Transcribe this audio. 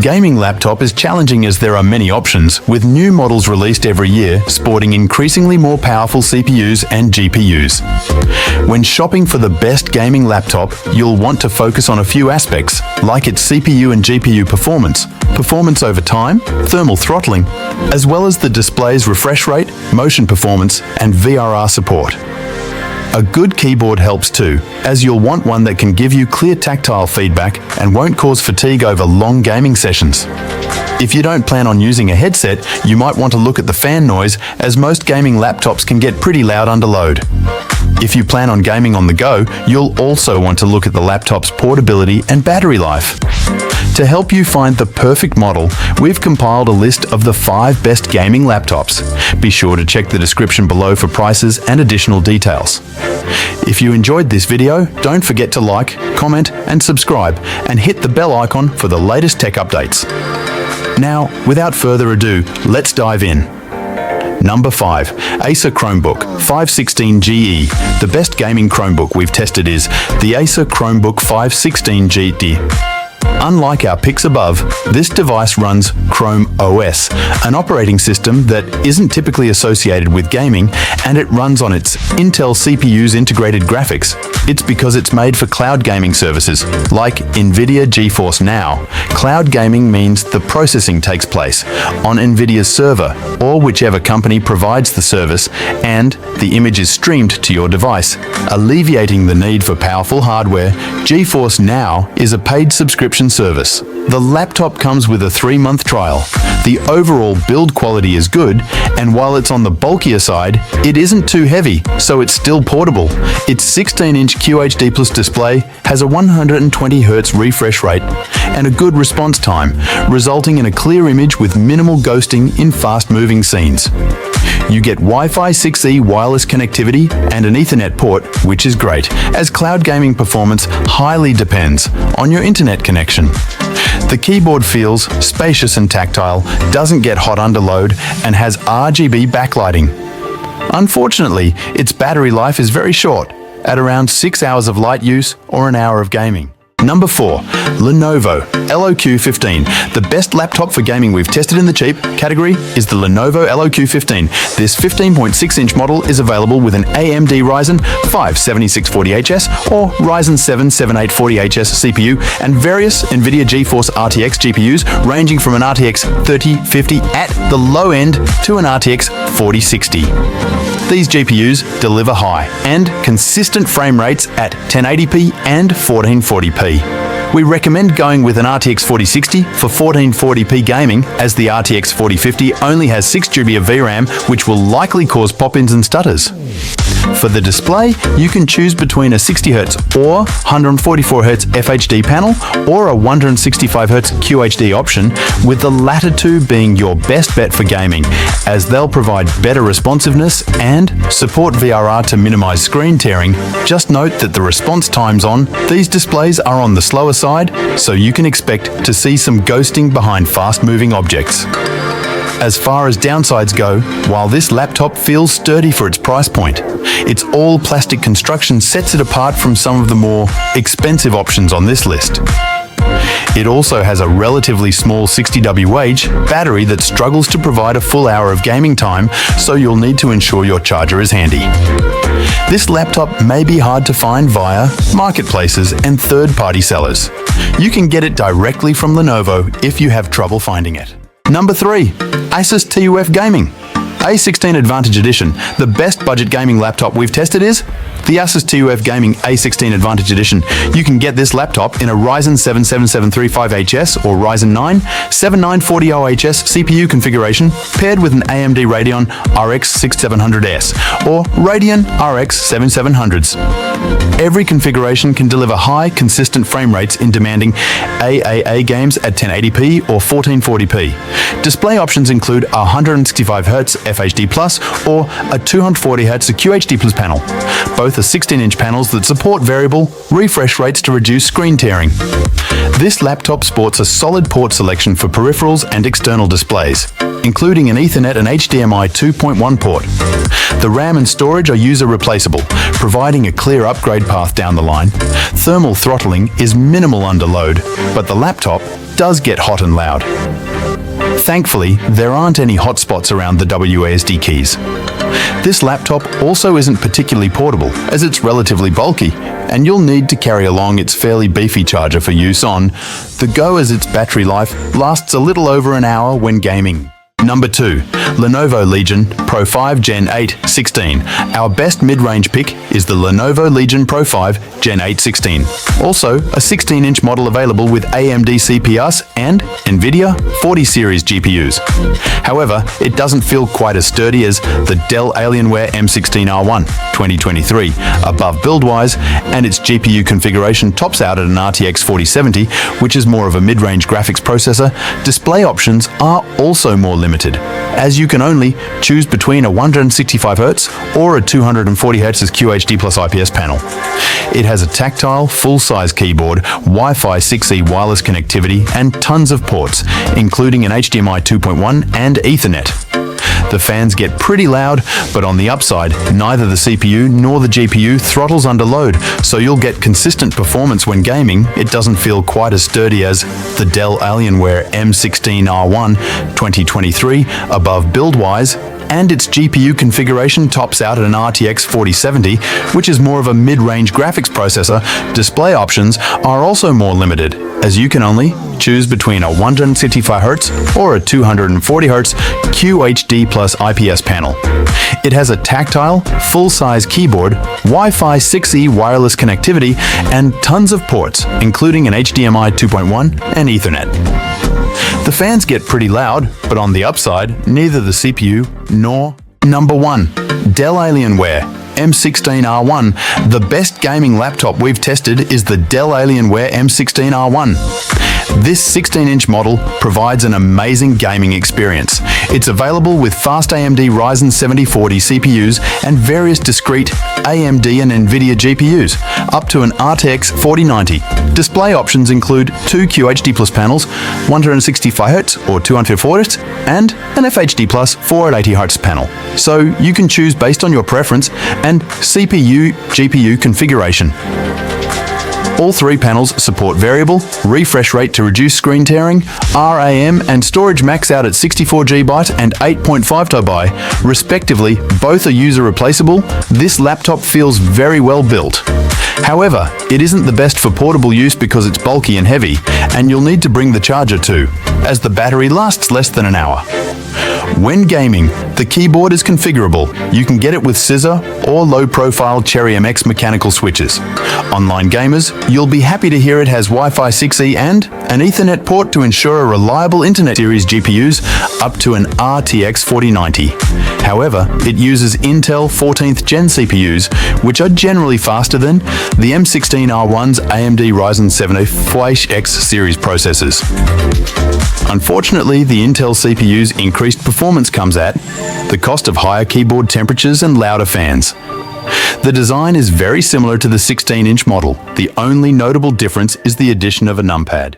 Gaming laptop is challenging as there are many options, with new models released every year sporting increasingly more powerful CPUs and GPUs. When shopping for the best gaming laptop, you'll want to focus on a few aspects, like its CPU and GPU performance over time, thermal throttling, as well as the display's refresh rate, motion performance, and VRR support. A good keyboard helps too, as you'll want one that can give you clear tactile feedback and won't cause fatigue over long gaming sessions. If you don't plan on using a headset, you might want to look at the fan noise, as most gaming laptops can get pretty loud under load. If you plan on gaming on the go, you'll also want to look at the laptop's portability and battery life. To help you find the perfect model, we've compiled a list of the 5 best gaming laptops. Be sure to check the description below for prices and additional details. If you enjoyed this video, don't forget to like, comment, and subscribe, and hit the bell icon for the latest tech updates. Now, without further ado, let's dive in. Number 5. Acer Chromebook 516GE. The best gaming Chromebook we've tested is the Acer Chromebook 516GE. Unlike our picks above, this device runs Chrome OS, an operating system that isn't typically associated with gaming, and it runs on its Intel CPU's integrated graphics. It's because it's made for cloud gaming services, like NVIDIA GeForce Now. Cloud gaming means the processing takes place on NVIDIA's server, or whichever company provides the service, and the image is streamed to your device. Alleviating the need for powerful hardware, GeForce Now is a paid subscription service. The laptop comes with a 3-month trial. The overall build quality is good, and while it's on the bulkier side, it isn't too heavy, so it's still portable. Its 16-inch QHD+ display has a 120Hz refresh rate and a good response time, resulting in a clear image with minimal ghosting in fast-moving scenes. You get Wi-Fi 6E wireless connectivity and an Ethernet port, which is great, as cloud gaming performance highly depends on your internet connection. The keyboard feels spacious and tactile, doesn't get hot under load, and has RGB backlighting. Unfortunately, its battery life is very short, at around 6 hours of light use or an hour of gaming. Number 4. Lenovo LOQ15. The best laptop for gaming we've tested in the cheap category is the Lenovo LOQ15. This 15.6-inch model is available with an AMD Ryzen 5 7640HS or Ryzen 7 7840HS CPU and various NVIDIA GeForce RTX GPUs ranging from an RTX 3050 at the low end to an RTX 4060. These GPUs deliver high and consistent frame rates at 1080p and 1440p. We recommend going with an RTX 4060 for 1440p gaming, as the RTX 4050 only has 6GB of VRAM, which will likely cause pop-ins and stutters. For the display, you can choose between a 60Hz or 144Hz FHD panel or a 165Hz QHD option, with the latter two being your best bet for gaming, as they'll provide better responsiveness and support VRR to minimize screen tearing. Just note that the response times on these displays are on the slower side, so you can expect to see some ghosting behind fast-moving objects. As far as downsides go, while this laptop feels sturdy for its price point, its all-plastic construction sets it apart from some of the more expensive options on this list. It also has a relatively small 60Wh battery that struggles to provide a full hour of gaming time, so you'll need to ensure your charger is handy. This laptop may be hard to find via marketplaces and third-party sellers. You can get it directly from Lenovo if you have trouble finding it. Number 3. Asus TUF Gaming A16 Advantage Edition. The best budget gaming laptop we've tested is the Asus TUF Gaming A16 Advantage Edition. You can get this laptop in a Ryzen 7 7735HS or Ryzen 9 7940HS CPU configuration paired with an AMD Radeon RX 6700S or Radeon RX 7700s. Every configuration can deliver high, consistent frame rates in demanding AAA games at 1080p or 1440p. Display options include a 165Hz FHD Plus or a 240Hz QHD Plus panel. Both are 16-inch panels that support variable refresh rates to reduce screen tearing. This laptop sports a solid port selection for peripherals and external displays, including an Ethernet and HDMI 2.1 port. The RAM and storage are user replaceable, providing a clear upgrade path down the line. Thermal throttling is minimal under load, but the laptop does get hot and loud. Thankfully, there aren't any hotspots around the WASD keys. This laptop also isn't particularly portable, as it's relatively bulky, and you'll need to carry along its fairly beefy charger for use on the go, as its battery life lasts a little over an hour when gaming. Number 2. Lenovo Legion Pro 5 Gen 8 16. Our best mid-range pick is the Lenovo Legion Pro 5 Gen 8 16. Also, a 16-inch model available with AMD CPUs and NVIDIA 40 series GPUs. However, it doesn't feel quite as sturdy as the Dell Alienware M16R1 2023 above build-wise, and its GPU configuration tops out at an RTX 4070, which is more of a mid-range graphics processor. Display options are also more limited, as you can only choose between a 165Hz or a 240Hz QHD plus IPS panel. It has a tactile, full-size keyboard, Wi-Fi 6E wireless connectivity, and tons of ports, including an HDMI 2.1 and Ethernet. The fans get pretty loud, but on the upside, neither the CPU nor the GPU throttles under load, so you'll get consistent performance when gaming. It doesn't feel quite as sturdy as the Dell Alienware M16R1 2023 above build-wise, and its GPU configuration tops out at an RTX 4070, which is more of a mid-range graphics processor. Display options are also more limited, as you can only choose between a 165Hz or a 240Hz QHD plus IPS panel. It has a tactile, full-size keyboard, Wi-Fi 6E wireless connectivity, and tons of ports, including an HDMI 2.1 and Ethernet. The fans get pretty loud, but on the upside, neither the CPU nor... Number 1. Dell Alienware M16R1. The best gaming laptop we've tested is the Dell Alienware M16R1. This 16-inch model provides an amazing gaming experience. It's available with fast AMD Ryzen 7040 CPUs and various discrete AMD and NVIDIA GPUs, up to an RTX 4090. Display options include 2 QHD Plus panels, 165Hz or 240Hz, and an FHD Plus 480Hz panel. So you can choose based on your preference and CPU-GPU configuration. All 3 panels support variable, refresh rate to reduce screen tearing, RAM and storage max out at 64GB and 8.5TB, respectively. Both are user replaceable. This laptop feels very well built. However, it isn't the best for portable use because it's bulky and heavy, and you'll need to bring the charger too, as the battery lasts less than an hour. When gaming, the keyboard is configurable. You can get it with scissor or low-profile Cherry MX mechanical switches. Online gamers, you'll be happy to hear it has Wi-Fi 6E and an Ethernet port to ensure a reliable Internet series GPUs up to an RTX 4090. However, it uses Intel 14th Gen CPUs, which are generally faster than the M16R1's AMD Ryzen 7040X series processors. Unfortunately, the Intel CPU's increased performance comes at the cost of higher keyboard temperatures and louder fans. The design is very similar to the 16-inch model. The only notable difference is the addition of a numpad.